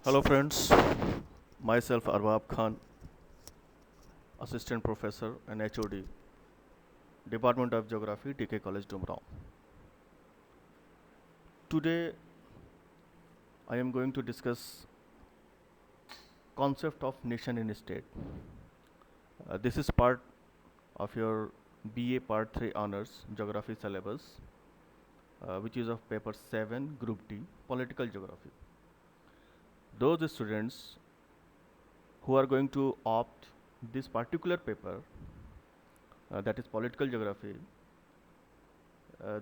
Hello friends, myself Arbab Khan, Assistant Professor and HOD, Department of Geography, DK College Dumrao. Today I am going to discuss concept of nation and state. This is part of your BA Part 3 Honors Geography syllabus, which is of paper 7 Group D, Political Geography. Those students who are going to opt this particular paper, that is Political Geography,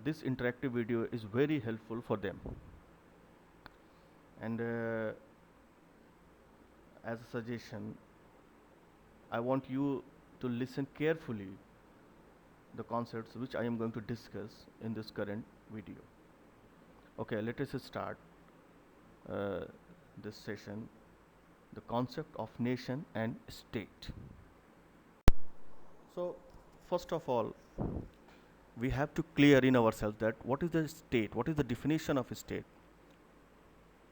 this interactive video is very helpful for them. And as a suggestion, I want you to listen carefully the concepts which I am going to discuss in this current video. Okay, let us start this session, the concept of nation and state. So first of all, we have to clear in ourselves that what is the state, what is the definition of a state,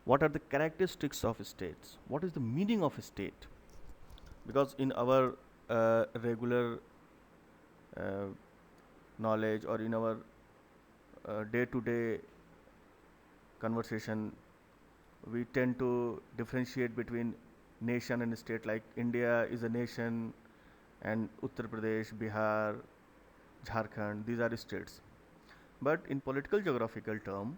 what are the characteristics of states, what is the meaning of a state. Because in our regular uh, knowledge or in our day to day conversation, we tend to differentiate between nation and state, like India is a nation and Uttar Pradesh, Bihar, Jharkhand, these are states. But in political geographical term,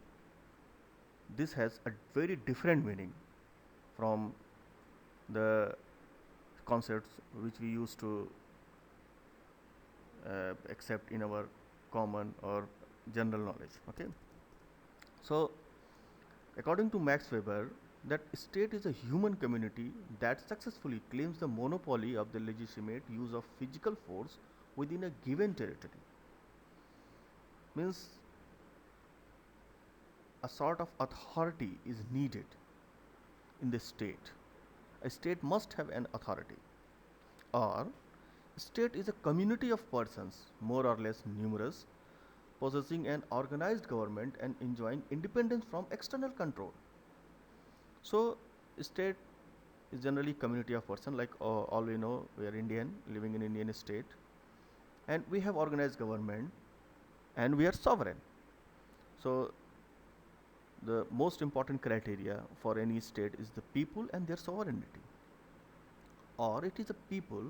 this has a very different meaning from the concepts which we used to accept in our common or general knowledge. Okay, so according to Max Weber, that state is a human community that successfully claims the monopoly of the legitimate use of physical force within a given territory. Means a sort of authority is needed in the state. A state must have an authority. Or state is a community of persons, more or less numerous, possessing an organized government and enjoying independence from external control. So state is generally community of person, like all we know, we are Indian living in Indian state, and we have organized government and we are sovereign. So the most important criteria for any state is the people and their sovereignty. Or it is a people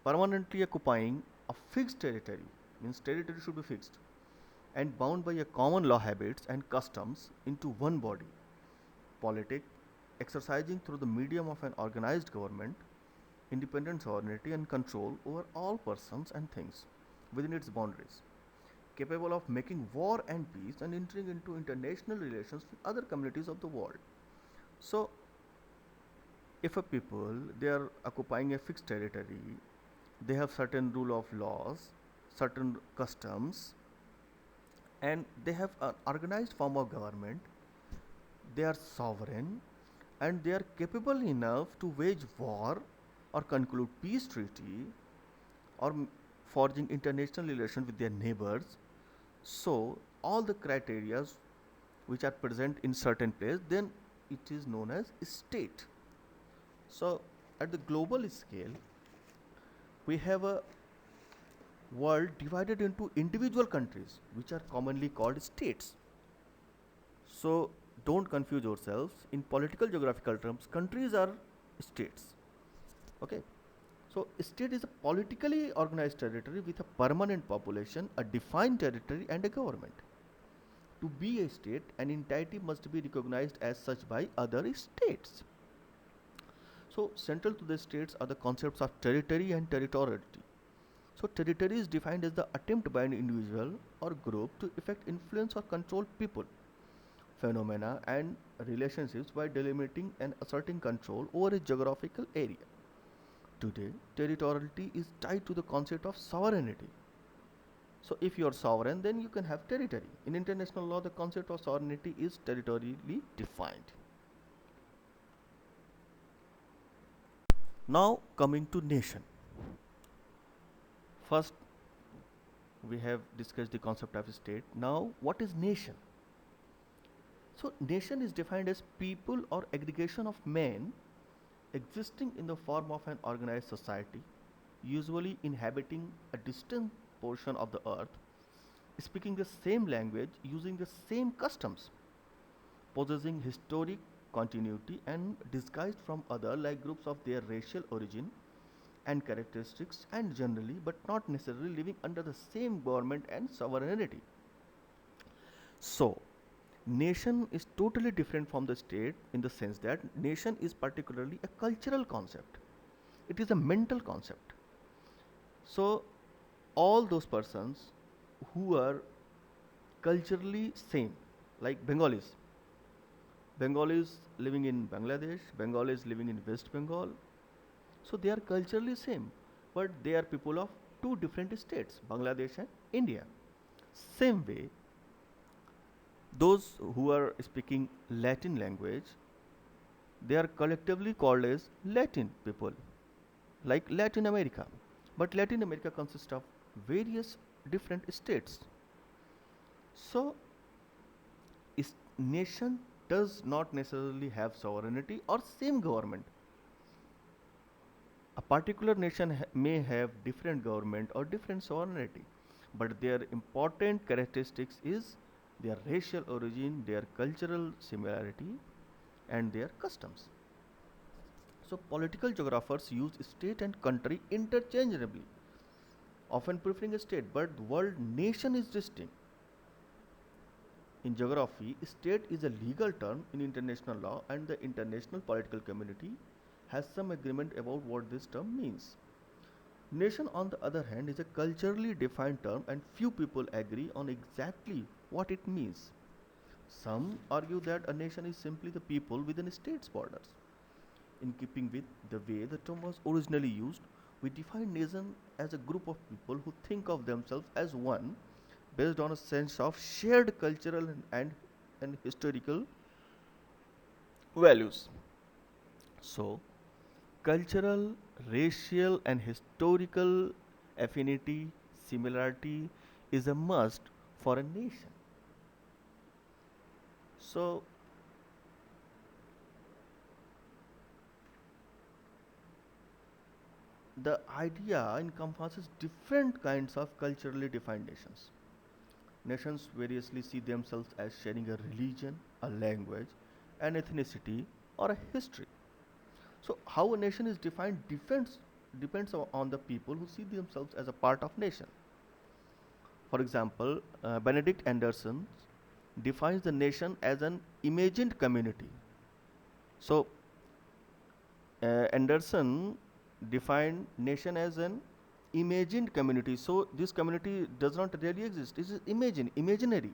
permanently occupying a fixed territory, means territory should be fixed, and bound by a common law, habits and customs into one body politic, exercising through the medium of an organized government independent sovereignty and control over all persons and things within its boundaries, capable of making war and peace and entering into international relations with other communities of the world. So if a people, they are occupying a fixed territory, they have certain rule of laws, certain customs, and they have an organized form of government, they are sovereign, and they are capable enough to wage war or conclude peace treaty or forging international relations with their neighbors. So all the criteria which are present in certain place, then it is known as state. So at the global scale, we have a world divided into individual countries which are commonly called states. So don't confuse yourselves. In political geographical terms, countries are states. Okay. So state is a politically organized territory with a permanent population, a defined territory and a government. To be a state, an entity must be recognized as such by other states. So central to the states are the concepts of territory and territoriality. So territory is defined as the attempt by an individual or group to effect influence or control people, phenomena and relationships by delimiting and asserting control over a geographical area. Today, territoriality is tied to the concept of sovereignty. So if you are sovereign, then you can have territory. In international law, the concept of sovereignty is territorially defined. Now coming to nation. First, we have discussed the concept of state. Now, what is nation? So, nation is defined as people or aggregation of men existing in the form of an organized society, usually inhabiting a distant portion of the earth, speaking the same language, using the same customs, possessing historic continuity, and disguised from other like groups of their racial origin and characteristics, and generally but not necessarily living under the same government and sovereignty. So, nation is totally different from the state in the sense that nation is particularly a cultural concept. It is a mental concept. So, all those persons who are culturally same, like Bengalis living in Bangladesh, Bengalis living in West Bengal, so they are culturally same, but they are people of two different states, Bangladesh and India. Same way, those who are speaking Latin language, they are collectively called as Latin people, like Latin America. But Latin America consists of various different states. So, nation does not necessarily have sovereignty or same government. A particular nation may have different government or different sovereignty, but their important characteristics is their racial origin, their cultural similarity, and their customs. So, political geographers use state and country interchangeably, often preferring a state, but the word nation is distinct. In geography, state is a legal term in international law, and the international political community has some agreement about what this term means. Nation, on the other hand, is a culturally defined term, and few people agree on exactly what it means. Some argue that a nation is simply the people within a state's borders. In keeping with the way the term was originally used, we define nation as a group of people who think of themselves as one based on a sense of shared cultural and historical values. So, cultural, racial, and historical affinity, similarity is a must for a nation. So, the idea encompasses different kinds of culturally defined nations. Nations variously see themselves as sharing a religion, a language, an ethnicity, or a history. So, how a nation is defined depends on the people who see themselves as a part of nation. For example, Benedict Anderson defines the nation as an imagined community. So, Anderson defined nation as an imagined community. So, this community does not really exist. It is imaginary.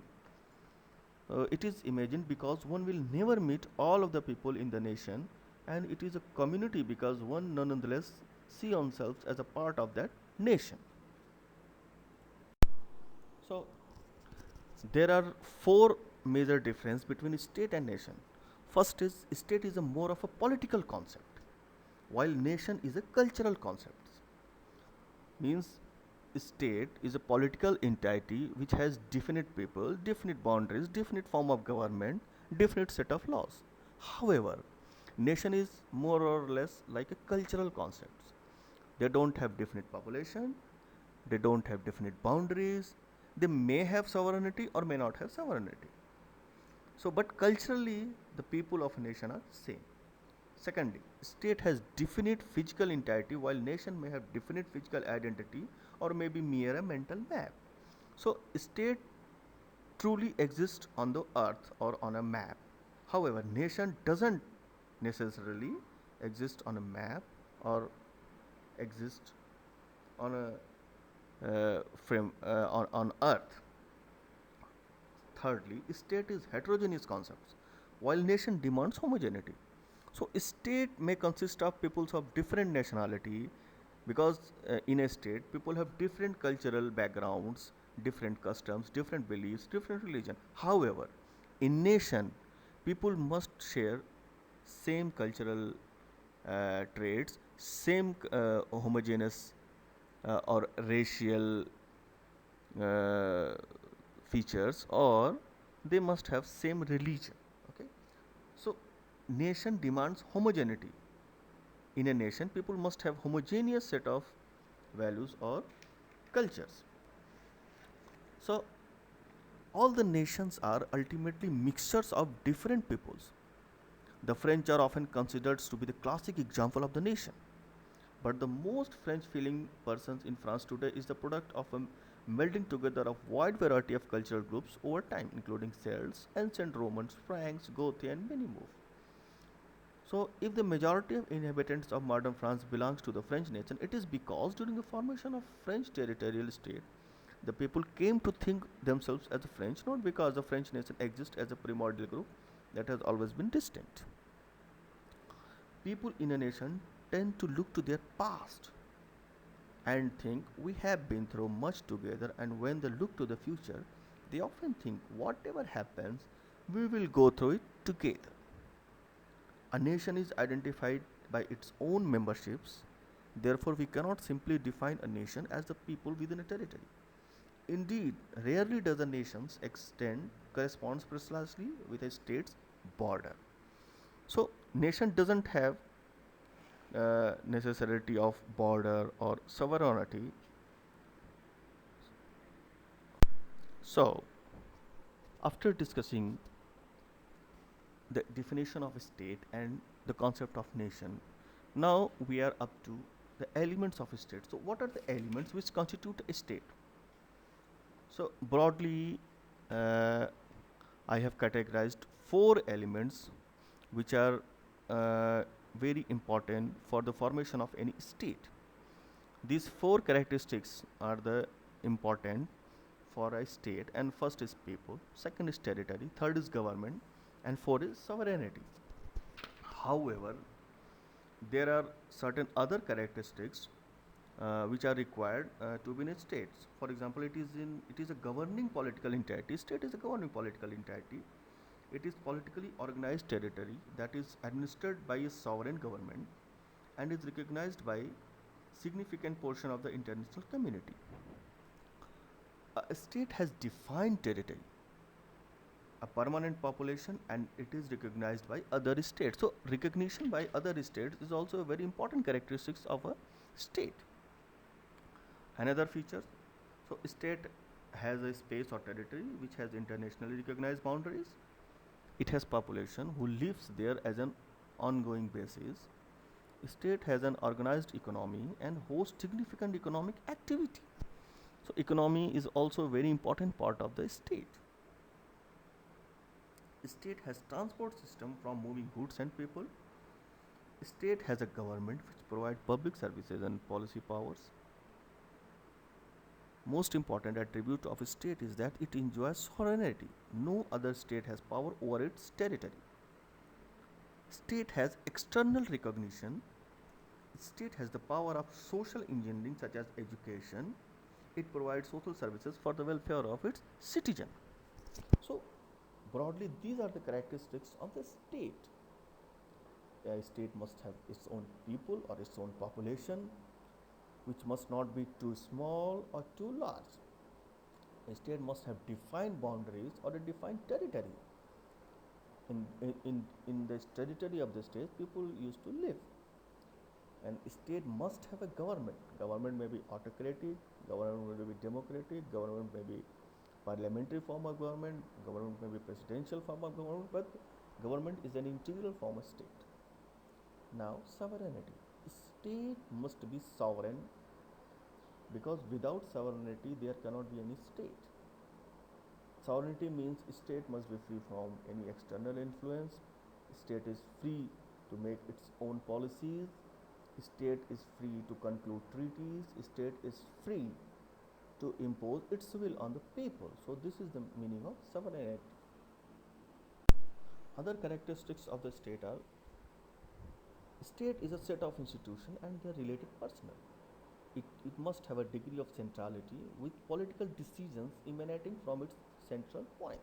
It is imagined because one will never meet all of the people in the nation, and it is a community because one nonetheless see oneself as a part of that nation. So, there are four major differences between state and nation. First is state is a more of a political concept, while nation is a cultural concept. Means state is a political entity which has definite people, definite boundaries, definite form of government, definite set of laws. However, nation is more or less like a cultural concept. They don't have definite population, they don't have definite boundaries, they may have sovereignty or may not have sovereignty. So, but culturally, the people of a nation are same. Secondly, state has definite physical entity while nation may have definite physical identity or may be mere a mental map. So, state truly exists on the earth or on a map. However, nation doesn't necessarily exist on a map or exist on a frame on earth. Thirdly, state is heterogeneous concepts while nation demands homogeneity. So, state may consist of peoples of different nationality because in a state people have different cultural backgrounds, different customs, different beliefs, different religion. However, in nation people must share same cultural traits, same homogeneous or racial uh, features, or they must have same religion. nation demands homogeneity. In a nation, people must have homogeneous set of values or cultures. So all the nations are ultimately mixtures of different peoples. The French are often considered to be the classic example of the nation. But the most French feeling persons in France today is the product of a melding together of wide variety of cultural groups over time, including Celts, ancient Romans, Franks, Goths, and many more. So, if the majority of inhabitants of modern France belongs to the French nation, it is because during the formation of French territorial state, the people came to think themselves as French, not because the French nation exists as a primordial group that has always been distinct. People in a nation tend to look to their past and think we have been through much together, and when they look to the future, they often think whatever happens, we will go through it together. A nation is identified by its own memberships, therefore, we cannot simply define a nation as the people within a territory. Indeed, rarely does a nation's extent corresponds precisely with a state's border. So, nation doesn't have necessity of border or sovereignty. So, after discussing the definition of a state and the concept of nation, now we are up to the elements of a state. So, what are the elements which constitute a state? So, broadly, uh, I have categorized four elements which are very important for the formation of any state. These four characteristics are the important for a state, and first is people, second is territory, third is government, and fourth is sovereignty. However, there are certain other characteristics which are required to be in a state. For example, it is a governing political entity. State is a governing political entity. It is politically organized territory that is administered by a sovereign government and is recognized by significant portion of the international community. A state has defined territory, a permanent population, and it is recognized by other states. So recognition by other states is also a very important characteristics of a state. Another feature, so state has a space or territory which has internationally recognized boundaries. It has population who lives there as an ongoing basis. State has an organized economy and hosts significant economic activity. So economy is also a very important part of the state. State has transport system from moving goods and people. State has a government which provide public services and policy powers. Most important attribute of a state is that it enjoys sovereignty. No other state has power over its territory. State has external recognition. State has the power of social engineering such as education. It provides social services for the welfare of its citizen. So broadly, these are the characteristics of the state. A state must have its own people or its own population, which must not be too small or too large. A state must have defined boundaries or a defined territory. In the territory of the state, people used to live. And state must have a government. Government may be autocratic, government may be democratic, government may be parliamentary form of government, government may be presidential form of government, but government is an integral form of state. Now, sovereignty. State must be sovereign because without sovereignty there cannot be any state. Sovereignty means state must be free from any external influence. State is free to make its own policies. State is free to conclude treaties. State is free to impose its will on the people. So this is the meaning of sovereignty. Other characteristics of the state are: state is a set of institutions and their related personnel. It must have a degree of centrality with political decisions emanating from its central point.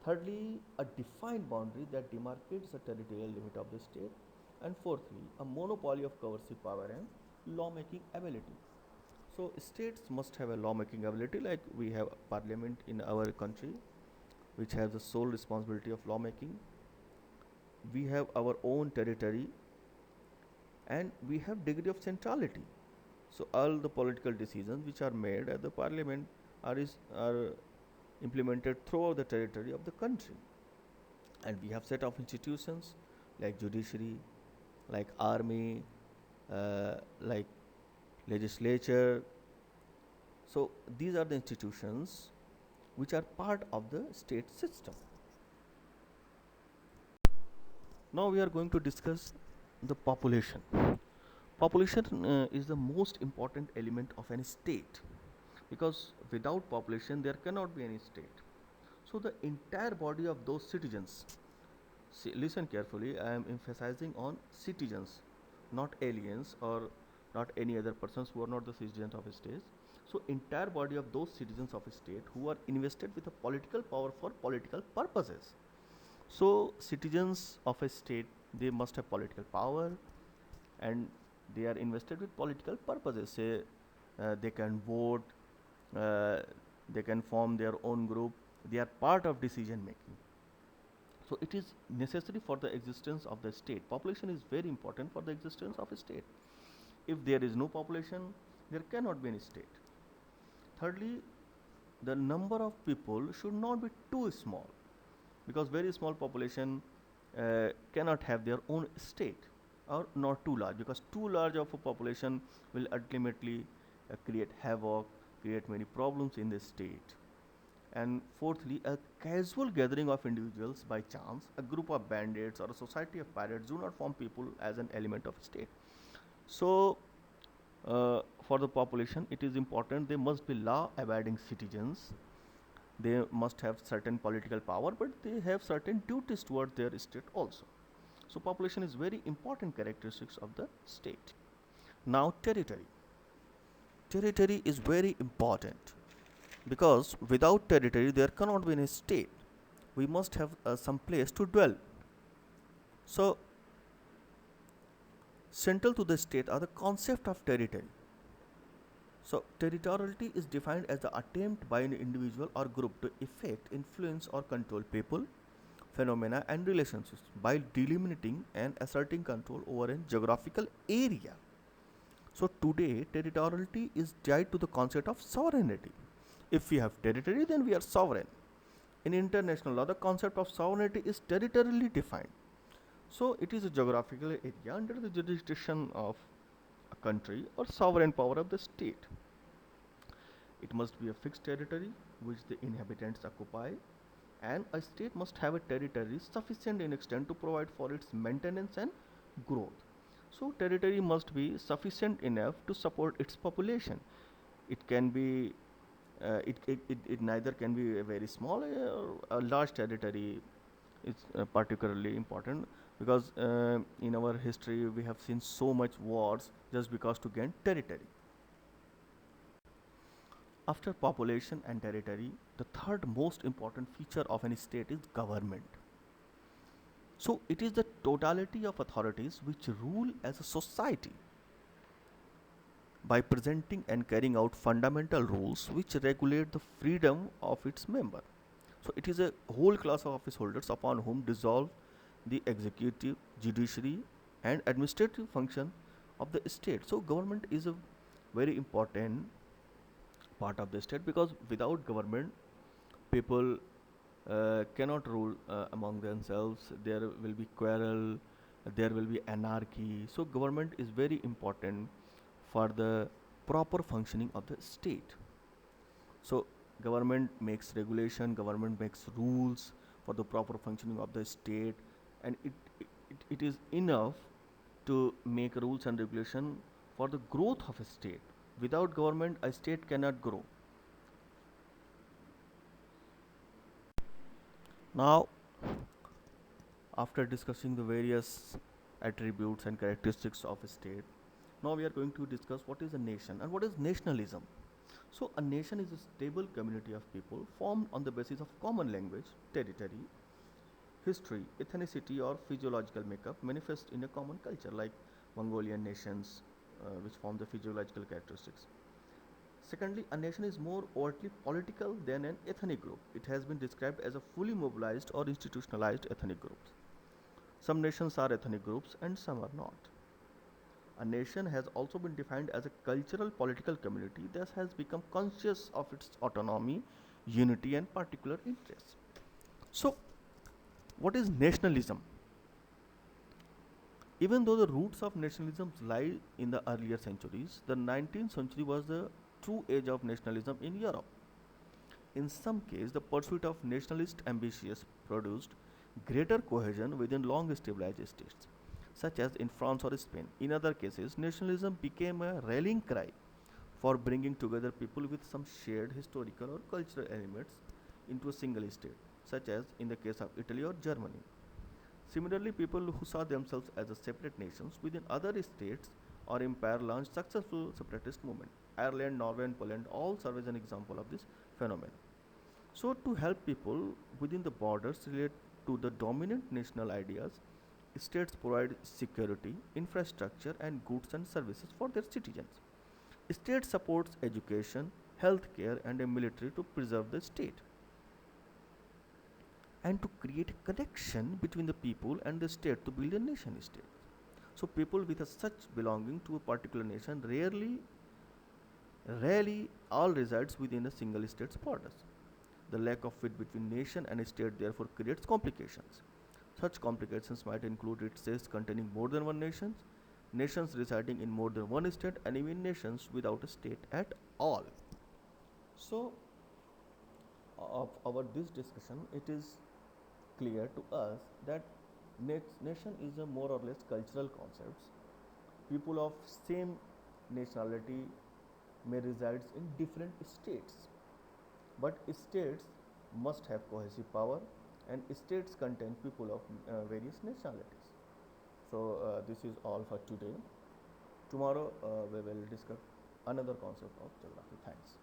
Thirdly, a defined boundary that demarcates the territorial limit of the state. And fourthly, a monopoly of coercive power and lawmaking ability. So states must have a lawmaking ability, like we have parliament in our country, which has the sole responsibility of lawmaking. we have our own territory, and we have degree of centrality. So all the political decisions which are made at the parliament are implemented throughout the territory of the country. And we have set of institutions like judiciary, like army, like legislature. So these are the institutions which are part of the state system. Now we are going to discuss the population. Population is the most important element of any state, because without population there cannot be any state. So the entire body of those citizens, see, listen carefully, I am emphasizing on citizens, not aliens or not any other persons who are not the citizens of a state. So entire body of those citizens of a state who are invested with a political power for political purposes. So citizens of a state, they must have political power, and they are invested with political purposes. Say they can vote, uh, they can form their own group, they are part of decision making. So it is necessary for the existence of the state. Population is very important for the existence of a state. If there is no population, there cannot be any state. Thirdly, the number of people should not be too small, because very small population cannot have their own state, or not too large, because too large of a population will ultimately create havoc, create many problems in the state. And fourthly, a casual gathering of individuals by chance, a group of bandits or a society of pirates do not form people as an element of state. So for the population it is important they must be law abiding citizens, they must have certain political power, but they have certain duties toward their state also. So population is very important characteristics of the state. Now territory. Territory is very important, because without territory there cannot be any state. We must have some place to dwell. So central to the state are the concept of territory. So territoriality is defined as the attempt by an individual or group to effect, influence or control people, phenomena and relationships by delimiting and asserting control over a geographical area. So today territoriality is tied to the concept of sovereignty. If we have territory, then we are sovereign. In international law, the concept of sovereignty is territorially defined. So it is a geographical area under the jurisdiction of a country or sovereign power of the state. It must be a fixed territory which the inhabitants occupy, and a state must have a territory sufficient in extent to provide for its maintenance and growth. So territory must be sufficient enough to support its population. It can be it neither can be a very small or a large territory. It's particularly important, because in our history we have seen so much wars just because to gain territory. After population and territory, the third most important feature of any state is government. So it is the totality of authorities which rule as a society by presenting and carrying out fundamental rules which regulate the freedom of its member. So it is a whole class of office holders upon whom dissolve the executive, judiciary, and administrative function of the state. So government is a very important part of the state, because without government, people cannot rule among themselves. There will be quarrel, there will be anarchy. So government is very important for the proper functioning of the state. So government makes regulation, government makes rules for the proper functioning of the state, and it is enough to make rules and regulation for the growth of a state. Without government, a state cannot grow. Now, after discussing the various attributes and characteristics of a state, now we are going to discuss what is a nation and what is nationalism. So, a nation is a stable community of people formed on the basis of common language, territory, history, ethnicity, or physiological makeup manifest in a common culture, like Mongolian nations, which form the physiological characteristics. Secondly, a nation is more overtly political than an ethnic group. It has been described as a fully mobilized or institutionalized ethnic group. Some nations are ethnic groups and some are not. A nation has also been defined as a cultural political community that has become conscious of its autonomy, unity, and particular interests. So, what is nationalism? Even though the roots of nationalism lie in the earlier centuries, the 19th century was the true age of nationalism in Europe. In some cases, the pursuit of nationalist ambitions produced greater cohesion within long stabilized states, such as in France or Spain. In other cases, nationalism became a rallying cry for bringing together people with some shared historical or cultural elements into a single state, such as in the case of Italy or Germany. Similarly, people who saw themselves as a separate nations within other states or empire launched successful separatist movement. Ireland, Norway, and Poland all serve as an example of this phenomenon. So, to help people within the borders relate to the dominant national ideas, states provide security, infrastructure, and goods and services for their citizens. State supports education, healthcare, and a military to preserve the state and to create a connection between the people and the state to build a nation state. So, people with a such belonging to a particular nation rarely all resides within a single state's borders. The lack of fit between nation and state therefore creates complications. Such complications might include states containing more than one nation, nations residing in more than one state, and even nations without a state at all. So, of our this discussion, it is clear to us that nation is a more or less cultural concept. People of same nationality may reside in different states, but states must have cohesive power, and states contain people of various nationalities. So, this is all for today. Tomorrow, we will discuss another concept of geography. Thanks.